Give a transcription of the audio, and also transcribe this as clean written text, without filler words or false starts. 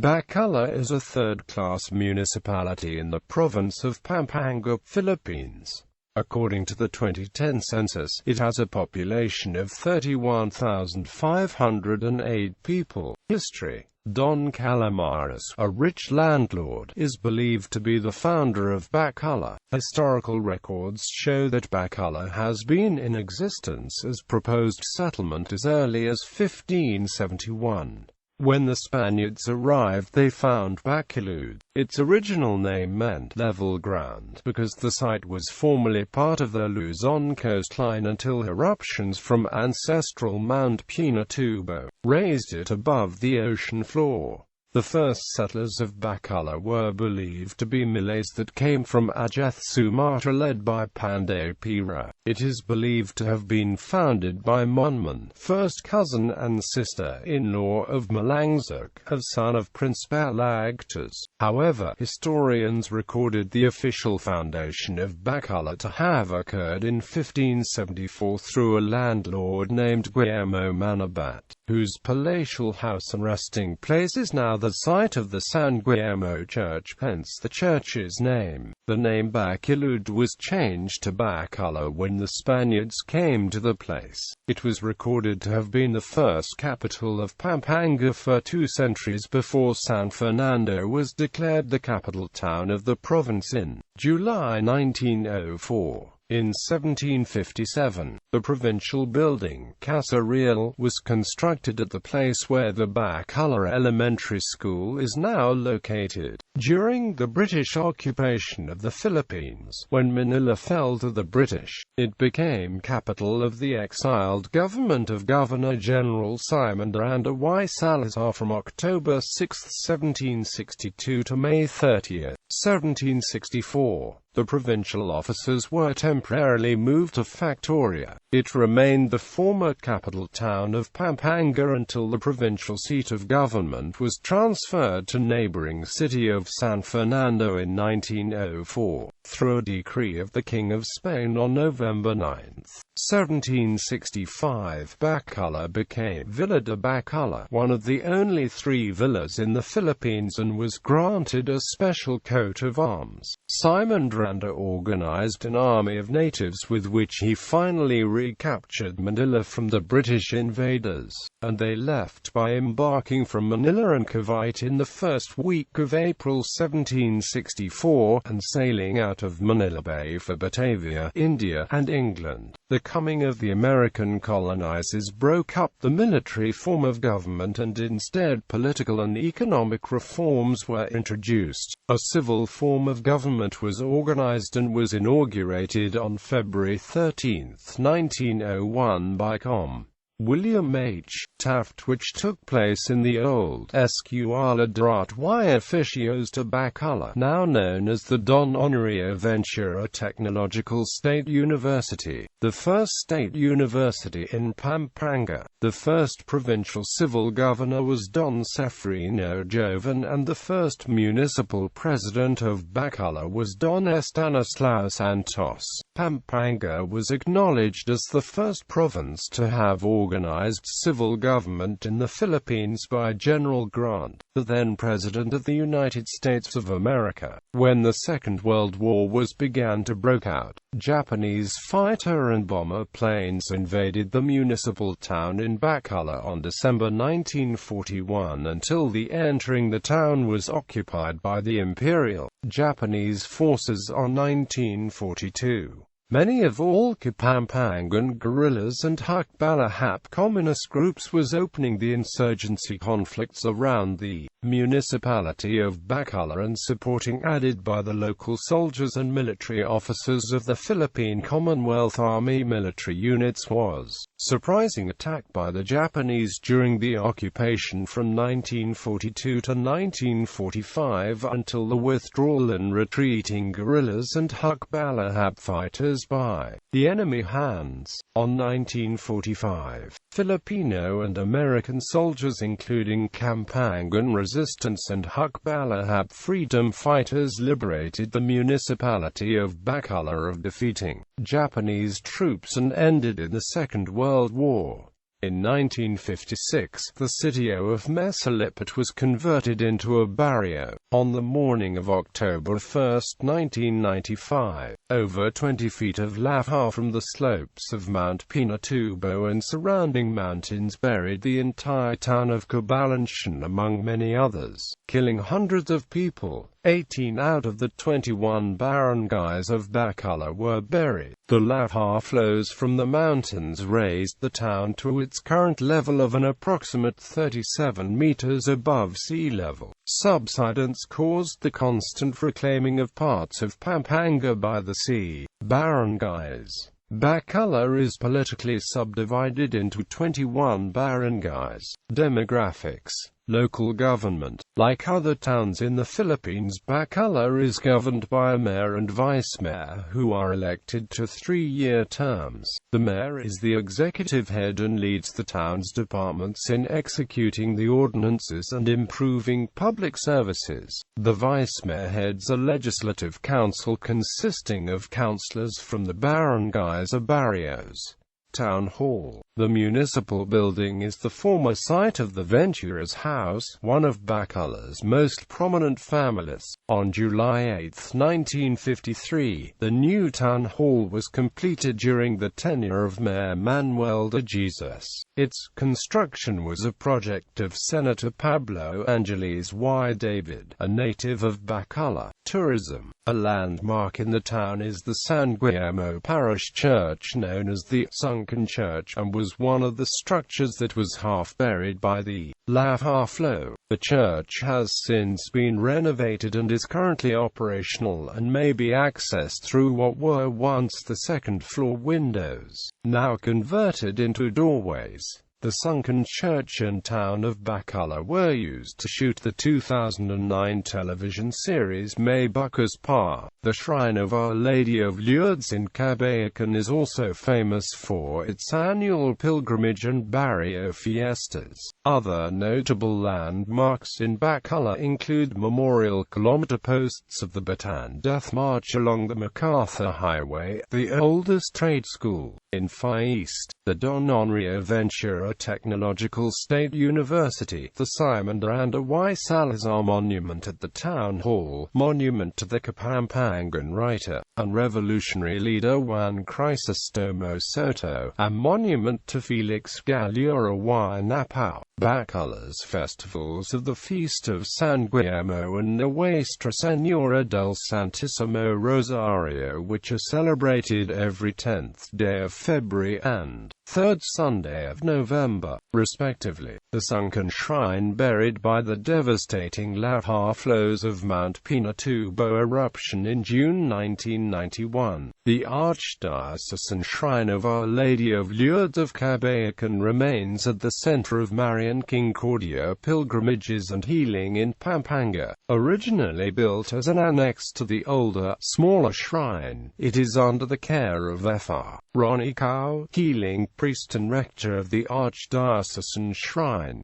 Bacolor is a third-class municipality in the province of Pampanga, Philippines. According to the 2010 census, it has a population of 31,508 people. History: Don Calamares, a rich landlord, is believed to be the founder of Bacolor. Historical records show that Bacolor has been in existence as proposed settlement as early as 1571. When the Spaniards arrived, they found Bacolor. Its original name meant level ground, because the site was formerly part of the Luzon coastline until eruptions from ancestral Mount Pinatubo raised it above the ocean floor. The first settlers of Bacolor were believed to be Malays that came from Aceh, Sumatra, led by Panday Pira. It is believed to have been founded by Monman, first cousin and sister-in-law of Malangzuk, a son of Prince Balagtas. However, historians recorded the official foundation of Bacolor to have occurred in 1574 through a landlord named Grammo Manabat, whose palatial house and resting place is now the site of the San Grammo Church, hence the church's name. The name Bacolor was changed to Bacolor when the Spaniards came to the place. It was recorded to have been the first capital of Pampanga for 2 centuries before San Fernando was declared the capital town of the province in July 1904. In 1757, the provincial building, Casa Real, was constructed at the place where the Bacolor Elementary School is now located. During the British occupation of the Philippines, when Manila fell to the British, it became capital of the exiled government of Governor-General Simon Miranda y Salazar from October 6, 1762 to May 30, 1764. The provincial offices were temporarily moved to Factoria. It remained the former capital town of Pampanga until the provincial seat of government was transferred to neighboring city of San Fernando in 1904, through a decree of the King of Spain on November 9, 1765. Bacolor became Villa de Bacolor, one of the only 3 villas in the Philippines, and was granted a special coat of arms. Simon Miranda organized an army of natives with which he finally recaptured Manila from the British invaders, and they left by embarking from Manila and Cavite in the first week of April 1764, and sailing out of Manila Bay for Batavia, India, and England. The coming of the American colonizers broke up the military form of government, and instead political and economic reforms were introduced. A civil form of government was organized and was inaugurated on February 13, 1901 by Com. William H. Taft, which took place in the old Escuela de Art y Oficios de Bacolor, now known as the Don Honorio Ventura Technological State University, the first state university in Pampanga. The first provincial civil governor was Don Ceferino Joven, and the first municipal president of Bacolor was Don Estanislao Santos. Pampanga was acknowledged as the first province to have organized civil government in the Philippines by General Grant, the then President of the United States of America. When the Second World War began to break out, Japanese fighter and bomber planes invaded the municipal town in Bacolor on December 1941 until the entering the town was occupied by the Imperial Japanese forces on 1942. Many of all Kapampangan guerrillas and Hukbalahap communist groups was opening the insurgency conflicts around the municipality of Bacolor and supporting, aided by the local soldiers and military officers of the Philippine Commonwealth Army military units, was surprising attack by the Japanese during the occupation from 1942 to 1945 until the withdrawal and retreating guerrillas and Hukbalahap fighters by the enemy hands. On 1945, Filipino and American soldiers including Kapampangan Resistance and Hukbalahap freedom fighters liberated the municipality of Bacolor of defeating Japanese troops and ended in the Second World War. In 1956, the sitio of Mesalipet was converted into a barrio. On the morning of October 1, 1995, over 20 feet of lava from the slopes of Mount Pinatubo and surrounding mountains buried the entire town of Cabalanchon among many others, killing hundreds of people. 18 out of the 21 barangays of Bacolor were buried. The lava flows from the mountains raised the town to its current level of an approximate 37 meters above sea level. Subsidence caused the constant reclaiming of parts of Pampanga by the sea. Barangays. Bacolor is politically subdivided into 21 barangays. Demographics. Local government. Like other towns in the Philippines, Bacolor is governed by a mayor and vice-mayor who are elected to 3-year terms. The mayor is the executive head and leads the town's departments in executing the ordinances and improving public services. The vice-mayor heads a legislative council consisting of councillors from the barangays or barrios. Town Hall. The municipal building is the former site of the Ventura's House, one of Bacolor's most prominent families. On July 8, 1953, the new town hall was completed during the tenure of Mayor Manuel de Jesus. Its construction was a project of Senator Pablo Angeles Y. David, a native of Bacolor. Tourism. A landmark in the town is the San Guillermo Parish Church, known as the Sunken Church, and was one of the structures that was half buried by the lava flow. The church has since been renovated and is currently operational and may be accessed through what were once the second-floor windows, now converted into doorways. The sunken church and town of Bacolor were used to shoot the 2009 television series May Bucca's Pa. The Shrine of Our Lady of Lourdes in Cabayacan is also famous for its annual pilgrimage and barrio fiestas. Other notable landmarks in Bacolor include memorial kilometer posts of the Bataan Death March along the MacArthur Highway, the oldest trade school in Far East, the Don Honrio Ventura Technological State University, the Simon Miranda Y. Salazar Monument at the Town Hall, monument to the Kapampangan writer and revolutionary leader Juan Crisostomo Soto, a monument to Felix Galura y Napao. Bacolor's festivals of the Feast of San Guillermo and Nuestra Señora del Santísimo Rosario, which are celebrated every 10th day of February and 3rd Sunday of November, respectively. The sunken shrine buried by the devastating lava flows of Mount Pinatubo eruption in June 1991. The Archdiocesan Shrine of Our Lady of Lourdes of Cabayacan remains at the center of Marian Concordia pilgrimages and healing in Pampanga. Originally built as an annex to the older, smaller shrine, it is under the care of Fr. Ronnie Cao, healing priest and rector of the Archdiocesan Shrine.